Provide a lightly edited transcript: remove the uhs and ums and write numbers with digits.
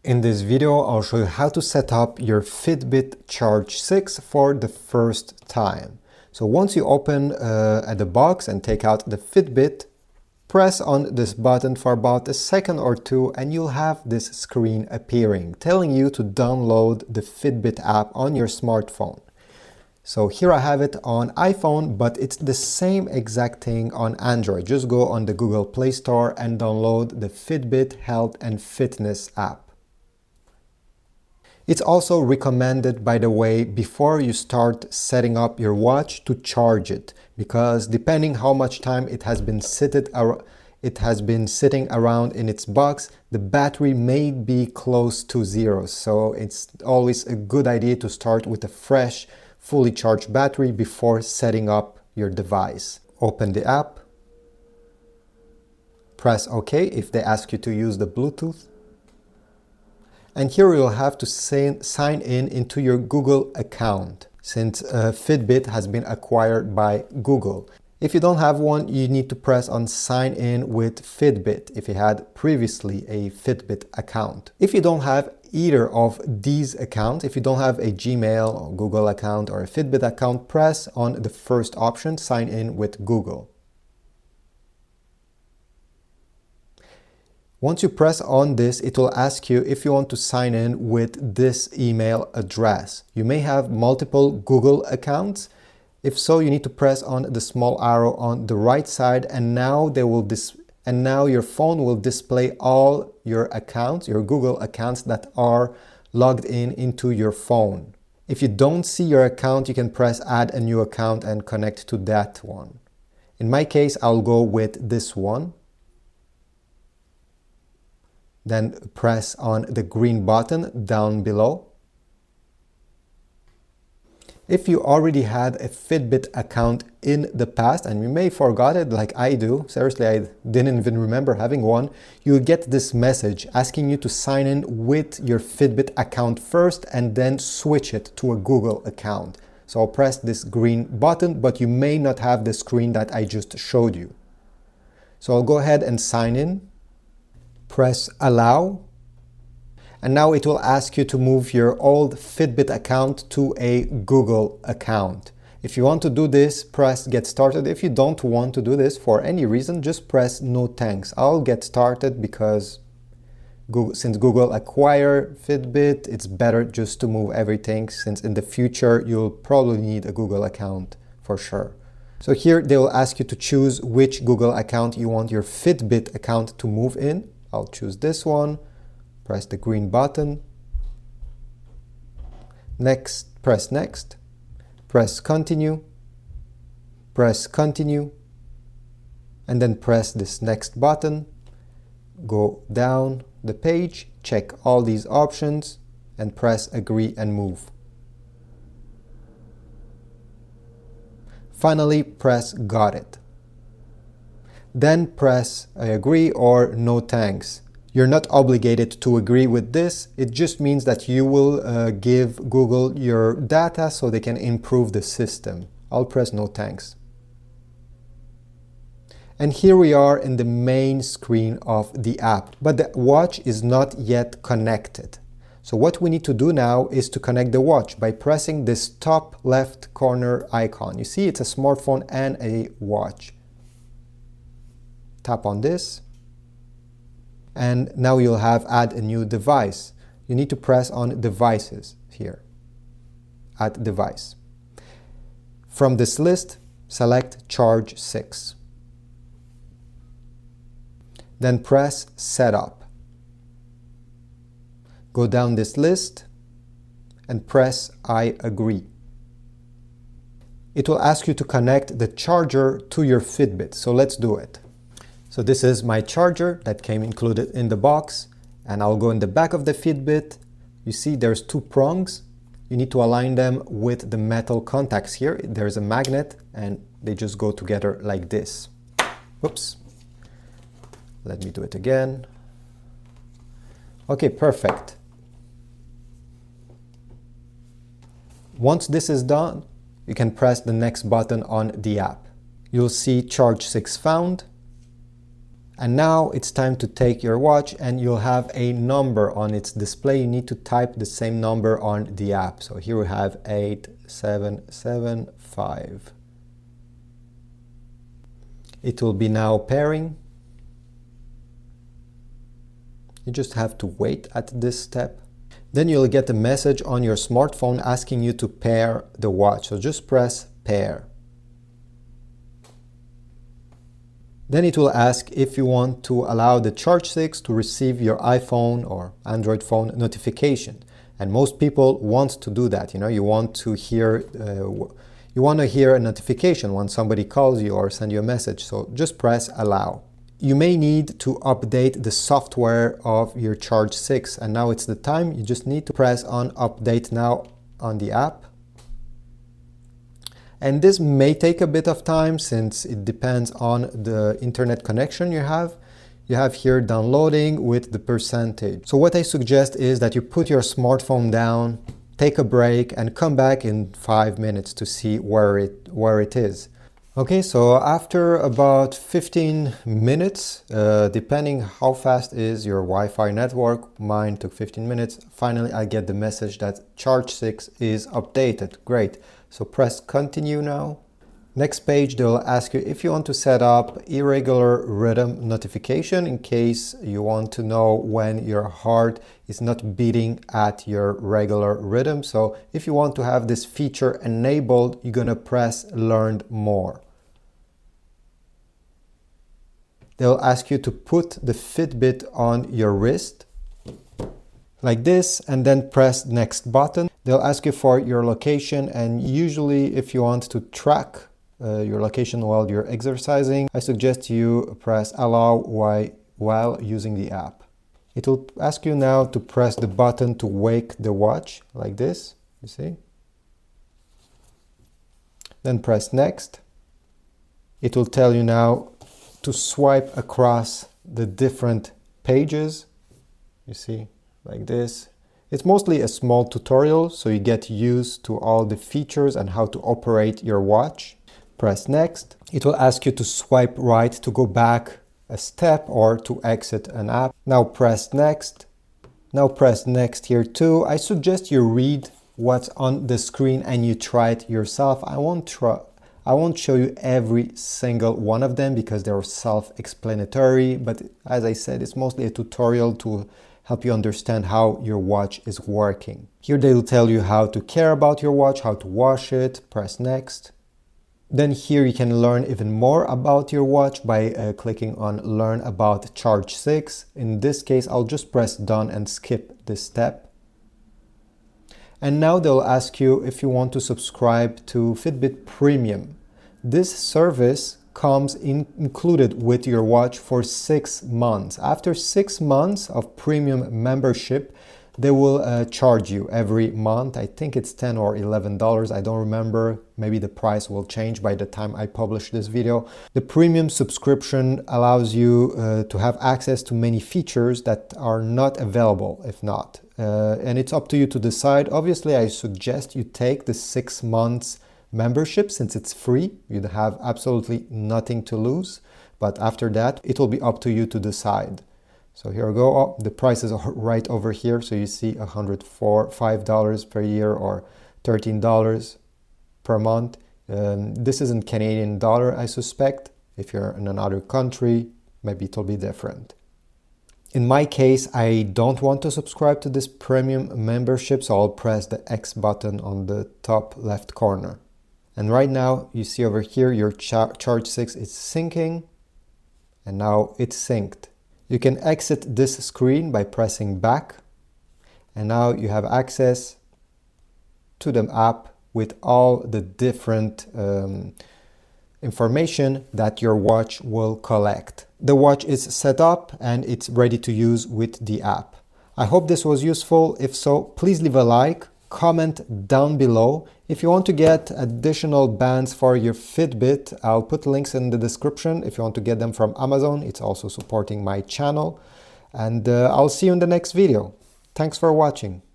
In this video, I'll show you how to set up your Fitbit Charge 6 for the first time. So once you open the box and take out the Fitbit, press on this button for about a second or two and you'll have this screen appearing telling you to download the Fitbit app on your smartphone. So here I have it on iPhone, but it's the same exact thing on Android. Just go on the Google Play Store and download the Fitbit Health and Fitness app. It's also recommended, by the way, before you start setting up your watch to charge it, because depending how much time it has been sitting around in its box, the battery may be close to zero. So it's always a good idea to start with a fresh, fully charged battery before setting up your device. Open the app, press OK if they ask you to use the Bluetooth. And here you'll have to sign in into your Google account, since Fitbit has been acquired by Google. If you don't have one, you need to press on sign in with Fitbit if you had previously a Fitbit account. If you don't have either of these accounts, if you don't have a Gmail or Google account or a Fitbit account, press on the first option, sign in with Google. Once you press on this, it will ask you if you want to sign in with this email address. You may have multiple Google accounts. If so, you need to press on the small arrow on the right side, and now your phone will display all your accounts, your Google accounts that are logged into your phone. If you don't see your account, you can press add a new account and connect to that one. In my case, I'll go with this one. Then press on the green button down below. If you already had a Fitbit account in the past, and you may forgot it like I do, seriously, I didn't even remember having one, you'll get this message asking you to sign in with your Fitbit account first and then switch it to a Google account. So I'll press this green button, but you may not have the screen that I just showed you. So I'll go ahead and sign in. Press allow, and now it will ask you to move your old Fitbit account to a Google account. If you want to do this, press get started. If you don't want to do this for any reason, just press no thanks. I'll get started because since Google acquired Fitbit, it's better just to move everything, since in the future you'll probably need a Google account for sure. So here they will ask you to choose which Google account you want your Fitbit account to move in. I'll choose this one, press the green button, next, press continue, and then press this next button, go down the page, check all these options, and press agree and move. Finally, press got it. Then press I agree or no thanks. You're not obligated to agree with this. It just means that you will give Google your data so they can improve the system. I'll press no thanks. And here we are in the main screen of the app, but the watch is not yet connected. So what we need to do now is to connect the watch by pressing this top left corner icon. You see, it's a smartphone and a watch. Tap on this, and now you'll have add a new device. You need to press on devices here, add device. From this list, select Charge 6. Then press setup. Go down this list and press I agree. It will ask you to connect the charger to your Fitbit, so let's do it. So this is my charger that came included in the box, and I'll go in the back of the Fitbit. You see there's two prongs. You need to align them with the metal contacts here. There's a magnet and they just go together like this. Whoops. Let me do it again. Okay, perfect. Once this is done, you can press the next button on the app. You'll see Charge 6 found. And now it's time to take your watch, and you'll have a number on its display. You need to type the same number on the app. So here we have 8775. It will be now pairing. You just have to wait at this step. Then you'll get a message on your smartphone asking you to pair the watch. So just press pair. Then it will ask if you want to allow the Charge 6 to receive your iPhone or Android phone notification. And most people want to do that. You want to hear a notification when somebody calls you or send you a message. So just press allow. You may need to update the software of your Charge 6, and now it's the time. You just need to press on update now on the app. And this may take a bit of time since it depends on the internet connection you have. You have here downloading with the percentage. So what I suggest is that you put your smartphone down, take a break, and come back in 5 minutes to see where it is. Okay, so after about 15 minutes, depending how fast is your Wi-Fi network, mine took 15 minutes, finally I get the message that Charge 6 is updated. Great. So press continue now. Next page, they will ask you if you want to set up irregular rhythm notification in case you want to know when your heart is not beating at your regular rhythm. So if you want to have this feature enabled, you're gonna press learn more. They'll ask you to put the Fitbit on your wrist like this, and then press next button. They'll ask you for your location, and usually if you want to track your location while you're exercising, I suggest you press allow while using the app. It will ask you now to press the button to wake the watch like this, you see. Then press next. It will tell you now to swipe across the different pages, you see, like this. It's mostly a small tutorial, so you get used to all the features and how to operate your watch. Press next. It will ask you to swipe right to go back a step or to exit an app. Now press next. Now press next here too. I suggest you read what's on the screen and you try it yourself. I won't show you every single one of them because they're self-explanatory, but as I said, it's mostly a tutorial to help you understand how your watch is working. Here they will tell you how to care about your watch, how to wash it. Press next. Then here you can learn even more about your watch by clicking on learn about Charge 6. In this case, I'll just press done and skip this step. And now they'll ask you if you want to subscribe to Fitbit Premium. This service comes included with your watch for 6 months. After 6 months of premium membership, they will charge you every month. I think it's $10 or $11. I don't remember. Maybe the price will change by the time I publish this video. The premium subscription allows you to have access to many features that are not available if not. And it's up to you to decide. Obviously, I suggest you take the 6 months membership since it's free. You'd have absolutely nothing to lose. But after that, it will be up to you to decide. So here we go. Oh, the price is right over here. So you see $105 per year or $13 per month. This isn't Canadian dollar, I suspect. If you're in another country, maybe it'll be different. In my case, I don't want to subscribe to this premium membership, so I'll press the X button on the top left corner. And right now, you see over here, your Charge 6 is syncing, and now it's synced. You can exit this screen by pressing back, and now you have access to the app with all the different information that your watch will collect. The watch is set up and it's ready to use with the app. I hope this was useful. If so, please leave a like, comment down below. If you want to get additional bands for your Fitbit, I'll put links in the description. If you want to get them from Amazon, it's also supporting my channel. And I'll see you in the next video. Thanks for watching.